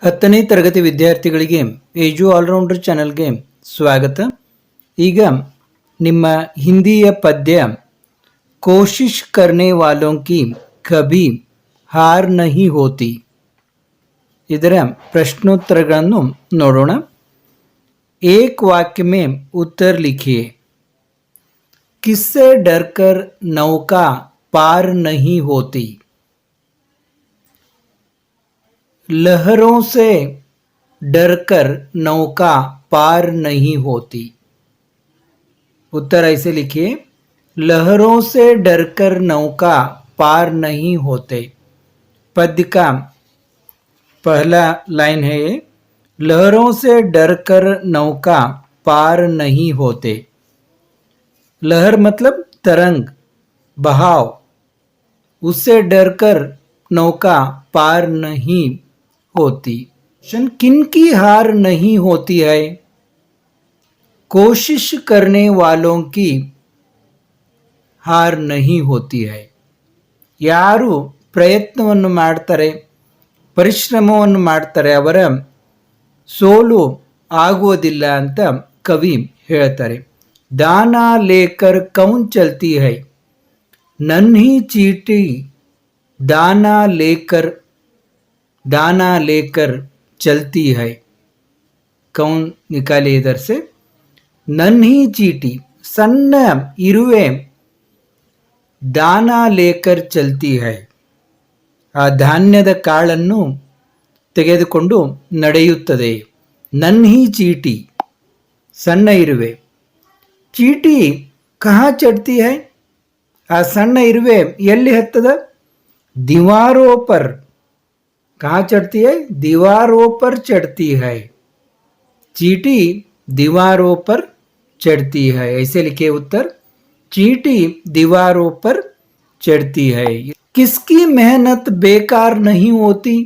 ಹತ್ತನೇ ತರಗತಿ ವಿದ್ಯಾರ್ಥಿಗಳಿಗೆ ಏಜು ಆಲ್ರೌಂಡರ್ ಚಾನಲ್ಗೆ ಸ್ವಾಗತ. ಈಗ ನಿಮ್ಮ ಹಿಂದಿಯ ಪದ್ಯ ಕೋಶಿಶ್ ಕರ್ನೆ ವಾಲೋಂ ಕಿ ಕಭಿ ಹಾರ್ ನಹಿ ಹೋತಿ ಇದರ ಪ್ರಶ್ನೋತ್ತರಗಳನ್ನು ನೋಡೋಣ. एक वाक्य में उत्तर लिखिए. किससे डरकर नौका पार नहीं होती? लहरों से डरकर नौका पार नहीं होती. उत्तर ऐसे लिखिए, लहरों से डरकर नौका पार नहीं होते. पद्य का पहला लाइन है ये, लहरों से डरकर नौका पार नहीं होते. लहर मतलब तरंग, बहाव, उससे डरकर नौका पार नहीं होती. किनकी हार नहीं होती है? कोशिश करने वालों की हार नहीं होती है. ಯಾರು ಪ್ರಯತ್ನವನ್ನು ಮಾಡ್ತಾರೆ, ಪರಿಶ್ರಮವನ್ನು ಮಾಡ್ತಾರೆ, ಅವರ ಸೋಲು ಆಗುವುದಿಲ್ಲ ಅಂತ ಕವಿ ಹೇಳ್ತಾರೆ. दाना लेकर कौन चलती है? नन्ही चींटी दाना लेकर चलती है. कौन निकाले इधर से. नन्ही चींटी सन्न इरुवे दाना लेकर चलती है. ಆ ಧಾನ್ಯದ ಕಾಳನ್ನು ತೆಗೆದುಕೊಂಡು ನಡೆಯುತ್ತದೆ. ನನ್ಹಿ ಚೀಟಿ ಸಣ್ಣ ಇರುವೆ. ಚೀಟಿ ಕಹಾ ಚಡ್ತಿ ಹೈ? ಆ ಸಣ್ಣ ಇರುವೆ ಎಲ್ಲಿ ಹತ್ತದ? ದೀವಾರೋ ಪರ್. कहाँ चढ़ती है? दीवारों पर चढ़ती है. चींटी दीवारों पर चढ़ती है. ऐसे लिखे उत्तर. चींटी दीवारों पर चढ़ती है. किसकी मेहनत बेकार नहीं होती?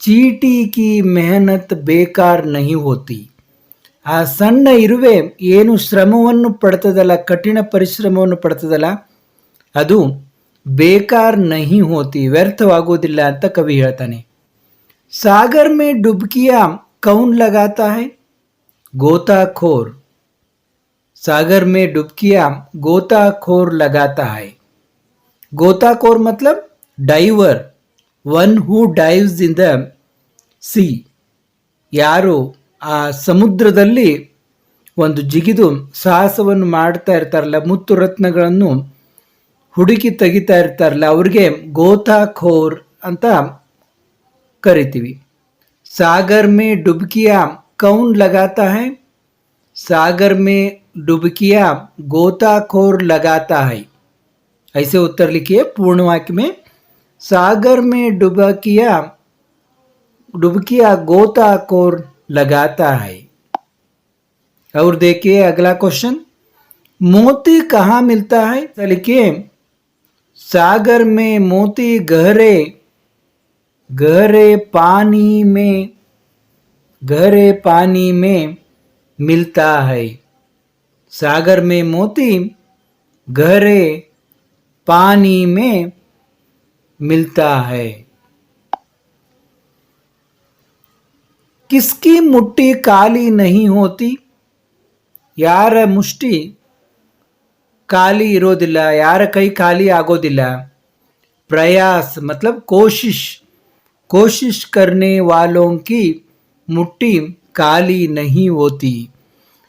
चींटी की मेहनत बेकार नहीं होती. ಆ ಸಣ್ಣ ಇರುವೆ ಏನು ಶ್ರಮವನ್ನು ಪಡ್ತದಲ್ಲ, ಕಠಿಣ ಪರಿಶ್ರಮವನ್ನು ಪಡ್ತದಲ್ಲ, ಅದು ಬೇಕಾರ ನಹಿ ಹೋತಿ, ವ್ಯರ್ಥವಾಗುವುದಿಲ್ಲ ಅಂತ ಕವಿ ಹೇಳ್ತಾನೆ. ಸಾಗರ್ ಮೇ ಡುಬ್ಕಿಯಾ ಕೌನ್ ಲಗಾತಾ ಹೈ? ಗೋತಾಖೋರ್. ಸಾಗರ್ ಮೇ ಡುಬ್ಕಿಯಾ ಗೋತಾಖೋರ್ ಲಗಾತಾ ಹೈ. ಗೋತಾಖೋರ್ मतलब diver, one who dives in the sea. ಯಾರು ಆ ಸಮುದ್ರದಲ್ಲಿ ಒಂದು ಜಿಗಿದು ಸಾಹಸವನ್ನು ಮಾಡ್ತಾ ಇರ್ತಾರಲ್ಲ, ಮುತ್ತು ರತ್ನಗಳನ್ನು ಹುಡುಕಿ ತೆಗಿತಾ ಇರ್ತಾರಲ್ಲ, ಅವ್ರಿಗೆ ಗೋತಾಖೋರ್ ಅಂತ ಕರಿತೀವಿ. ಸಾಗರ್ ಮೇ ಡುಬ್ಕಿಯಾ ಕೌನ್ ಲಗಾತಾ ಹೈ? ಸಾಗರ್ ಮೇ ಡುಬ್ಕಿಯಾ ಗೋತಾಖೋರ್ ಲಗಾತಾ ಹೈ. ऐसे उत्तर लिखिए पूर्ण वाक्य में. सागर में डुबकिया गोताखोर लगाता है. और देखिए अगला क्वेश्चन, मोती कहाँ मिलता है? लिखिए, सागर में मोती गहरे पानी में मिलता है. सागर में मोती गहरे पानी में मिलता है. किसकी मुट्ठी काली नहीं होती? ಯಾರ ಮುಷ್ಟಿ ಖಾಲಿ ಇರೋದಿಲ್ಲ, ಯಾರ ಕೈ ಖಾಲಿ ಆಗೋದಿಲ್ಲ. ಪ್ರಯಾಸ್ मतलब कोशिश करने वालों की मुट्ठी ಖಾಲಿ नहीं होती.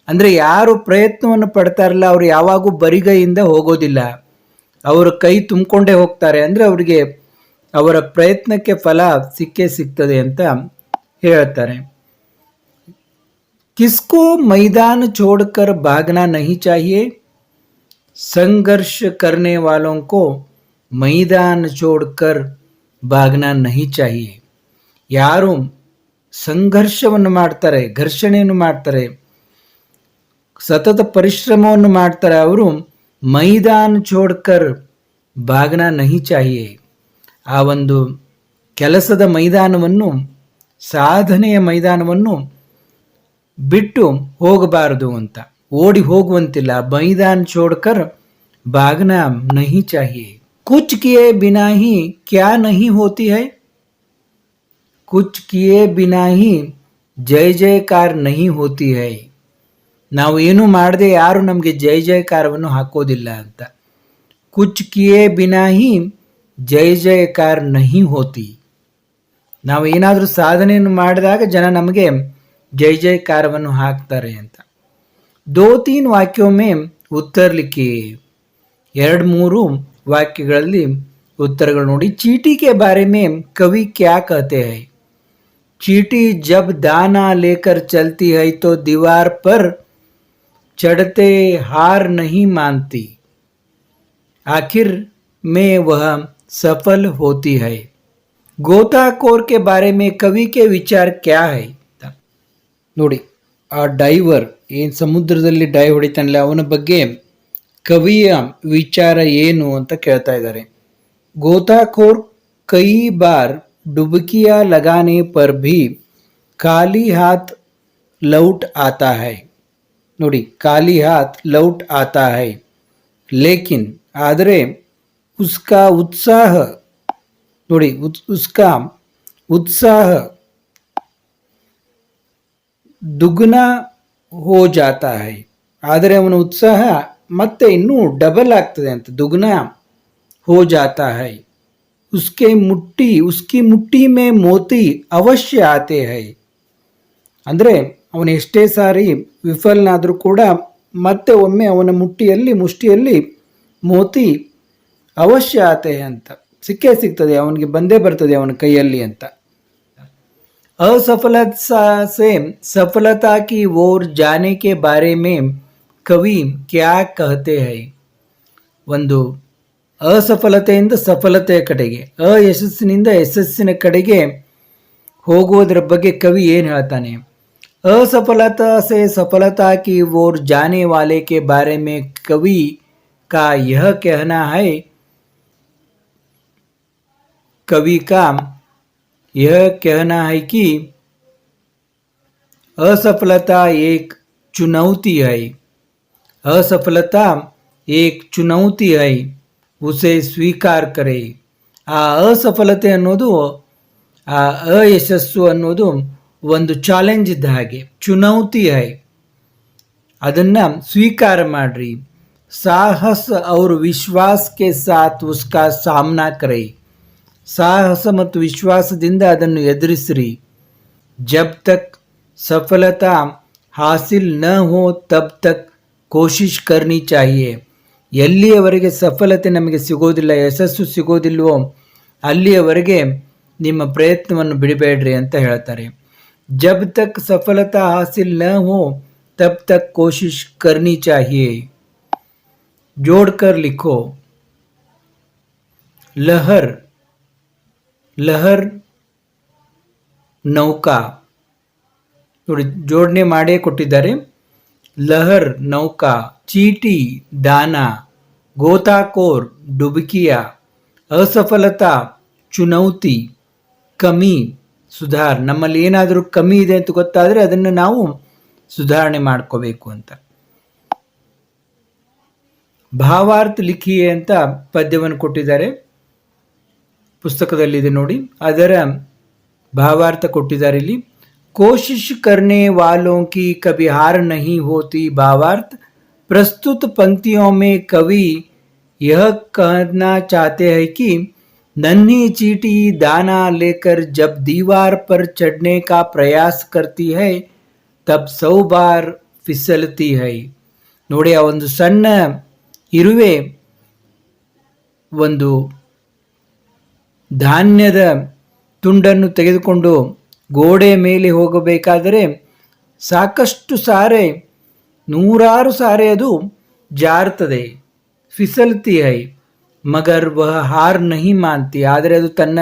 ಅಂದರೆ ಯಾರು ಪ್ರಯತ್ನವನ್ನು ಪಡ್ತಾರಲ್ಲ, ಅವರು ಯಾವಾಗೂ ಬರಿಗೈಯಿಂದ ಹೋಗೋದಿಲ್ಲ, ಅವರ ಕೈ ತುಂಬಿಕೊಂಡೇ ಹೋಗ್ತಾರೆ. ಅಂದರೆ ಅವರಿಗೆ ಅವರ ಪ್ರಯತ್ನಕ್ಕೆ ಫಲ ಸಿಕ್ಕೇ ಸಿಗ್ತದೆ ಅಂತ ಹೇಳ್ತಾರೆ. किसको मैदान छोड़कर भागना नहीं चाहिए? संघर्ष करने वालों को मैदान छोड़कर भागना नहीं चाहिए. ಯಾರು ಸಂಘರ್ಷವನ್ನು ಮಾಡ್ತಾರೆ, ಘರ್ಷಣೆಯನ್ನು ಮಾಡ್ತಾರೆ, ಸತತ ಪರಿಶ್ರಮವನ್ನು ಮಾಡ್ತಾರೆ, ಅವರು ಮೈದಾನ ಛೋಡ್ಕರ್ ಭಾಗನಾ ನಹಿ ಚಾಹಿಯೆ. ಆ ಒಂದು ಕೆಲಸದ ಮೈದಾನವನ್ನು, ಸಾಧನೆಯ ಮೈದಾನವನ್ನು ಬಿಟ್ಟು ಹೋಗಬಾರದು ಅಂತ, ಓಡಿ ಹೋಗುವಂತಿಲ್ಲ. ಮೈದಾನ छोड़कर भागना नहीं चाहिए. कुछ किए बिना ही क्या नहीं होती है? कुछ किए बिना ही जय जयकार नहीं होती है. ನಾವು ಏನು ಮಾಡದೆ ಯಾರು ನಮಗೆ ಜೈ ಜಯಕಾರವನ್ನು ಹಾಕೋದಿಲ್ಲ ಅಂತ. ಕುಚ್ ಕಿಯೇ ಬಿನಾ ಹಿ ಜೈ ಜಯಕಾರ ನಹಿ ಹೋತಿ. ನಾವು ಏನಾದರೂ ಸಾಧನೆಯನ್ನು ಮಾಡಿದಾಗ ಜನ ನಮಗೆ ಜೈ ಜಯಕಾರವನ್ನು ಹಾಕ್ತಾರೆ ಅಂತ. दो तीन वाक्यों में उत्तर लिखिए. 2-3 वाक्यಗಳಲ್ಲಿ उत्तरಗಳು ನೋಡಿ. चींटी के बारे में कवि क्या कहते हैं? चींटी जब दाना लेकर चलती है तो दीवार पर चढ़ते हार नहीं मानती. आखिर में वह सफल होती है. गोताखोर के बारे में कवि के विचार क्या है? ನೋಡಿ, ಆ ಡೈವರ್ ಏನು ಸಮುದ್ರದಲ್ಲಿ ಡೈವ್ ಹೊಡಿತಾನಲ್ಲ ಅವನ ಬಗ್ಗೆ ಕವಿಯ ವಿಚಾರ ಏನು ಅಂತ ಕೇಳ್ತಾ ಇದ್ದಾರೆ. गोताखोर कई बार डुबकियां लगाने पर भी खाली हाथ लौट आता है. ನೋಡಿ, खाली हाथ लौट आता है, लेकिन ಆದರೆ उसका उत्साह ನೋಡಿ उसका उत्साह दुगना हो जाता है. ಆದರೆ ಅವನ ಉತ್ಸಾಹ ಮತ್ತೆ ಇನ್ನೂ ಡಬಲ್ ಆಗ್ತದೆ ಅಂತ. दुगना हो जाता है. उसकी मुट्ठी में मोती अवश्य आते हैं. ಅಂದರೆ ಅವನು ಎಷ್ಟೇ ಸಾರಿ ವಿಫಲನಾದರೂ ಕೂಡ ಮತ್ತೆ ಒಮ್ಮೆ ಅವನ ಮುಷ್ಟಿಯಲ್ಲಿ ಮೋತಿ ಅವಶ್ಯ ಆತೆ ಅಂತ ಸಿಕ್ಕೇ ಸಿಗ್ತದೆ, ಅವನಿಗೆ ಬಂದೇ ಬರ್ತದೆ ಅವನ ಕೈಯಲ್ಲಿ ಅಂತ. असफलता से सफलता की ओर जाने के बारे में कवि क्या कहते हैं? ಒಂದು ಅಸಫಲತೆಯಿಂದ ಸಫಲತೆಯ ಕಡೆಗೆ, ಅಯಶಸ್ಸಿನಿಂದ ಯಶಸ್ಸಿನ ಕಡೆಗೆ ಹೋಗುವುದರ ಬಗ್ಗೆ ಕವಿ ಏನು ಹೇಳ್ತಾನೆ? असफलता से सफलता की ओर जाने वाले के बारे में कवि का यह कहना है. कवि का यह कहना है कि असफलता एक चुनौती है. असफलता एक चुनौती है, उसे स्वीकार करे. ಆ ಅಸಫಲತೆ ಅನ್ನೋದು, ಆ ಅಯಶಸ್ಸು ಅನ್ನೋದು ಒಂದು ಚಾಲೆಂಜ್ ಇದ್ದ ಹಾಗೆ, ಚುನೌತಿ ಹೈ, ಅದನ್ನು ಸ್ವೀಕಾರ ಮಾಡ್ರಿ. ಸಾಹಸ और विश्वास के साथ उसका सामना करे. ಸಾಹಸ ಮತ್ತು ವಿಶ್ವಾಸದಿಂದ ಅದನ್ನು ಎದುರಿಸ್ರಿ. जब तक सफलता हासिल न हो तब तक कोशिश करनी चाहिए. ಎಲ್ಲಿಯವರೆಗೆ ಸಫಲತೆ ನಮಗೆ ಸಿಗೋದಿಲ್ಲ, ಯಶಸ್ಸು ಸಿಗೋದಿಲ್ವೋ ಅಲ್ಲಿಯವರೆಗೆ ನಿಮ್ಮ ಪ್ರಯತ್ನವನ್ನು ಬಿಡಬೇಡ್ರಿ ಅಂತ ಹೇಳ್ತಾರೆ. जब तक सफलता हासिल न हो तब तक कोशिश करनी चाहिए. जोड़कर लिखो. लहर, लहर नौका. ನೋಡಿ, ಜೋಡಣೆ ಮಾಡೇ ಕೊಟ್ಟಿದ್ದಾರೆ. ಲಹರ್ ನೌಕಾ, ಚೀಟಿ दाना, गोताखोर डुबकिया, असफलता चुनौती, ಕಮಿ ಸುಧಾರ್. ನಮ್ಮಲ್ಲಿ ಏನಾದರೂ ಕಮ್ಮಿ ಇದೆ ಅಂತ ಗೊತ್ತಾದರೆ ಅದನ್ನು ನಾವು ಸುಧಾರಣೆ ಮಾಡ್ಕೋಬೇಕು ಅಂತ. ಭಾವಾರ್ಥ ಲಿಖಿಯೇ ಅಂತ ಪದ್ಯವನ್ನು ಕೊಟ್ಟಿದ್ದಾರೆ, ಪುಸ್ತಕದಲ್ಲಿದೆ ನೋಡಿ. ಅದರ ಭಾವಾರ್ಥ ಕೊಟ್ಟಿದ್ದಾರೆ ಇಲ್ಲಿ. कोशिश करने वालों की कभी हार नहीं होती. भावार्थ. प्रस्तुत पंक्तियों में कवि यह कहना चाहते हैं कि नन्ही चींटी दाना लेकर जब दीवार पर चढ़ने का प्रयास करती है तब 100 बार फिसलती है. ನೋಡಿ, ಆ ಒಂದು ಸಣ್ಣ ಇರುವೆ ಒಂದು ಧಾನ್ಯದ ತುಂಡನ್ನು ತೆಗೆದುಕೊಂಡು ಗೋಡೆ ಮೇಲೆ ಹೋಗಬೇಕಾದರೆ ಸಾಕಷ್ಟು ಸಾರೆ, ನೂರಾರು ಸಾರೆ ಅದು ಜಾರ್ತದೆ. ಫಿಸಲ್ತಿ ಹೈ ಮಗರ್ ವಹ ಹಾರ್ ನಹಿ ಮಾನ್ತಿ. ಆದರೆ ಅದು ತನ್ನ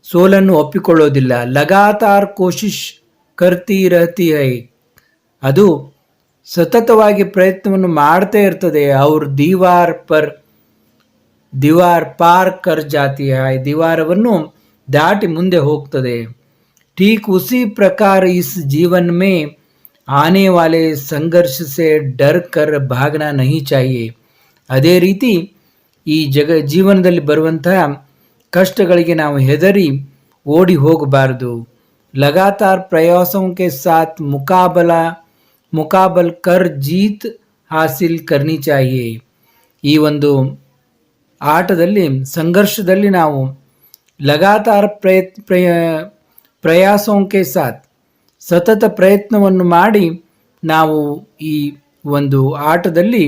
ಸೋಲನ್ನು ಒಪ್ಪಿಕೊಳ್ಳೋದಿಲ್ಲ. ಲಗಾತಾರ್ ಕೋಶಿಶ್ ಕರ್ತಿ ರಹತಿ ಹೈ. ಅದು ಸತತವಾಗಿ ಪ್ರಯತ್ನವನ್ನು ಮಾಡ್ತಾ ಇರ್ತದೆ. ಅವ್ರ ದೀವಾರ್ ಪಾರ್ ಕರ್ ಜಾತಿ ಹೈ. ದೀವಾರವನ್ನು ದಾಟಿ ಮುಂದೆ ಹೋಗ್ತದೆ. ठीक उसी प्रकार इस जीवन में आने वाले संघर्ष से डर कर भागना नहीं चाहिए. ಅದೇ ರೀತಿ ಈ ಜೀವನದಲ್ಲಿ ಬರುವಂತಹ ಕಷ್ಟಗಳಿಗೆ ನಾವು ಹೆದರಿ ಓಡಿ ಹೋಗಬಾರದು. लगातार प्रयासों के साथ मुकाबल कर जीत हासिल करनी चाहिए. ಈ ಒಂದು ಆಟದಲ್ಲಿ ಸಂಘರ್ಷದಲ್ಲಿ ನಾವು ಲಗಾತಾರ್ ಪ್ರಯಾಸೋಂ ಕೆ ಸಾಥ್ ಸತತ ಪ್ರಯತ್ನವನ್ನು ಮಾಡಿ ನಾವು ಈ ಒಂದು ಆಟದಲ್ಲಿ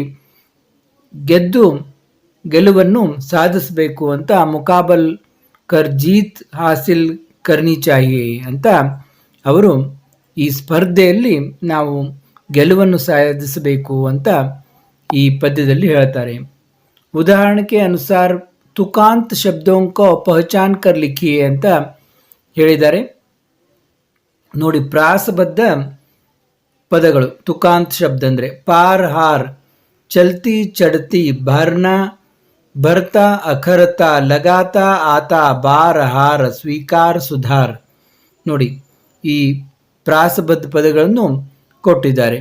ಗೆಲುವನ್ನು ಸಾಧಿಸಬೇಕು ಅಂತ ಮುಕಾಬಲ್ ಕರ್ ಜೀತ್ ಹಾಸಿಲ್ ಕರ್ನಿ ಚಾಹಿಯೆ ಅಂತ ಅವರು ಈ ಸ್ಪರ್ಧೆಯಲ್ಲಿ ನಾವು ಗೆಲುವನ್ನು ಸಾಧಿಸಬೇಕು ಅಂತ ಈ ಪದ್ಯದಲ್ಲಿ ಹೇಳ್ತಾರೆ. ಉದಾಹರಣೆ के अनुसार तुकांत शब्दों को पहचान कर लिखिए ಅಂತ ಹೇಳಿದ್ದಾರೆ. ನೋಡಿ, ಪ್ರಾಸಬದ್ಧ ಪದಗಳು. ತುಕಾಂತ್ ಶಬ್ದ ಅಂದರೆ ಪಾರ್, ಹಾರ್, ಚಲ್ತಿ, ಚಡ್ತಿ, ಭರ್ನಾ, ಬರ್ತಾ, ಅಖರತಾ, ಲಗಾತಾ, ಆತಾ, ಬಾರ್, ಹಾರ್, ಸ್ವೀಕಾರ, ಸುಧಾರ್. ನೋಡಿ, ಈ ಪ್ರಾಸಬದ್ಧ ಪದಗಳನ್ನು ಕೊಟ್ಟಿದ್ದಾರೆ.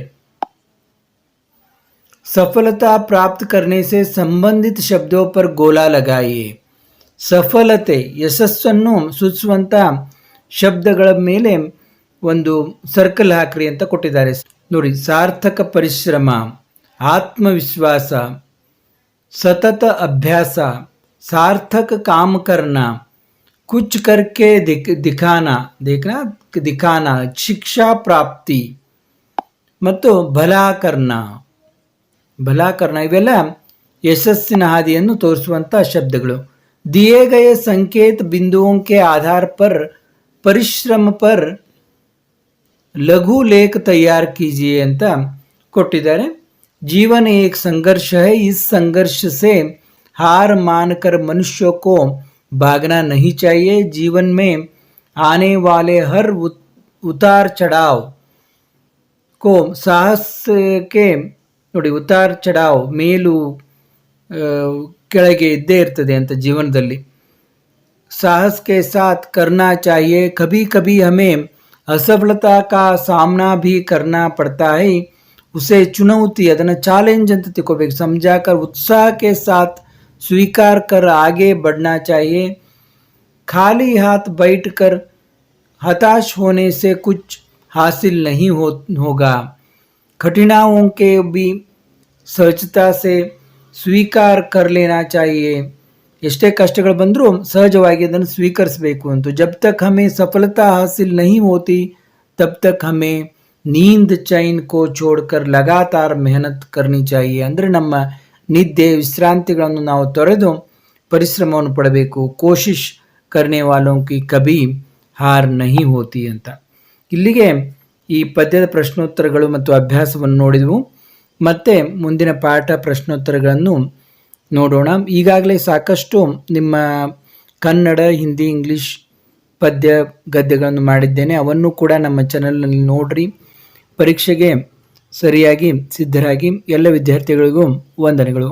सफलता प्राप्त करने से संबंधित शब्दों पर गोला लगाइए. ಸಫಲತೆ, ಯಶಸ್ಸನ್ನು ಸೂಚಿಸುವಂಥ ಶಬ್ದಗಳ ಮೇಲೆ ಒಂದು ಸರ್ಕಲ್ ಹಾಕ್ರಿ ಅಂತ ಕೊಟ್ಟಿದ್ದಾರೆ. ನೋಡಿ, ಸಾರ್ಥಕ ಪರಿಶ್ರಮ, ಆತ್ಮವಿಶ್ವಾಸ, ಸತತ ಅಭ್ಯಾಸ, ಸಾರ್ಥಕ ಕಾಮ ಕರ್ನ, ಕುಚ್ ಕರ್ಕೆ ದಿಖಾನ, ಶಿಕ್ಷಾ ಪ್ರಾಪ್ತಿ ಮತ್ತು ಭಲಾಕರ್ನ ಇವೆಲ್ಲ ಯಶಸ್ಸಿನ ಹಾದಿಯನ್ನು ತೋರಿಸುವಂಥ ಶಬ್ದಗಳು. दिए गए संकेत बिंदुओं के आधार पर परिश्रम पर लघु लेख तैयार कीजिए ಅಂತ ಕೊಟ್ಟಿದ್ದಾರೆ. जीवन एक संघर्ष है. इस संघर्ष से हार मानकर मनुष्य को भागना नहीं चाहिए. जीवन में आने वाले हर उतार चढ़ाव को साहस के ನೋಡಿ, ಉತಾರ್ ಚಢಾವ್, ಮೇಲು ಕೆಳಗೆ ಇದ್ದೇ ಇರ್ತದೆ ಅಂತ ಜೀವನದಲ್ಲಿ. साहस के साथ करना चाहिए. कभी कभी हमें असफलता का सामना भी करना पड़ता है. उसे चुनौती, ಅದನ್ನು ಚಾಲೆಂಜ್ ಅಂತ ತಿಳ್ಕೋಬೇಕು. समझाकर उत्साह के साथ स्वीकार कर आगे बढ़ना चाहिए. खाली हाथ बैठकर हताश होने से कुछ हासिल नहीं होगा. कठिनाइयों के भी सहजता से ಸ್ವೀಕಾರ कर लेना चाहिए. ಎಷ್ಟೇ ಕಷ್ಟಗಳು ಬಂದರೂ ಸಹಜವಾಗಿ ಅದನ್ನು ಸ್ವೀಕರಿಸಬೇಕು ಅಂತ. जब तक हमें सफलता हासिल नहीं होती तब तक हमें नींद चैन को छोड़कर लगातार मेहनत करनी चाहिए. ಅಂದರೆ ನಮ್ಮ ನಿದ್ದೆ ವಿಶ್ರಾಂತಿಗಳನ್ನು ನಾವು ತೊರೆದು ಪರಿಶ್ರಮವನ್ನು ಪಡಬೇಕು. ಕೋಶಿಶ್ ಕರ್ನೆ ವಾಲೋಂ ಕಿ ಕಭಿ ಹಾರ್ ನಹಿ ಹೋತಿ ಅಂತ. ಇಲ್ಲಿಗೆ ಈ ಪದ್ಯದ ಪ್ರಶ್ನೋತ್ತರಗಳು ಮತ್ತು ಅಭ್ಯಾಸವನ್ನು ನೋಡಿದೆವು. ಮತ್ತೆ ಮುಂದಿನ ಪಾಠ ಪ್ರಶ್ನೋತ್ತರಗಳನ್ನು ನೋಡೋಣ. ಈಗಾಗಲೇ ಸಾಕಷ್ಟು ನಿಮ್ಮ ಕನ್ನಡ, ಹಿಂದಿ, ಇಂಗ್ಲಿಷ್ ಪದ್ಯ ಗದ್ಯಗಳನ್ನು ಮಾಡಿದ್ದೇನೆ. ಅವನ್ನು ಕೂಡ ನಮ್ಮ ಚಾನಲ್ನಲ್ಲಿ ನೋಡ್ರಿ. ಪರೀಕ್ಷೆಗೆ ಸರಿಯಾಗಿ ಸಿದ್ಧರಾಗಿ. ಎಲ್ಲ ವಿದ್ಯಾರ್ಥಿಗಳಿಗೂ ವಂದನೆಗಳು.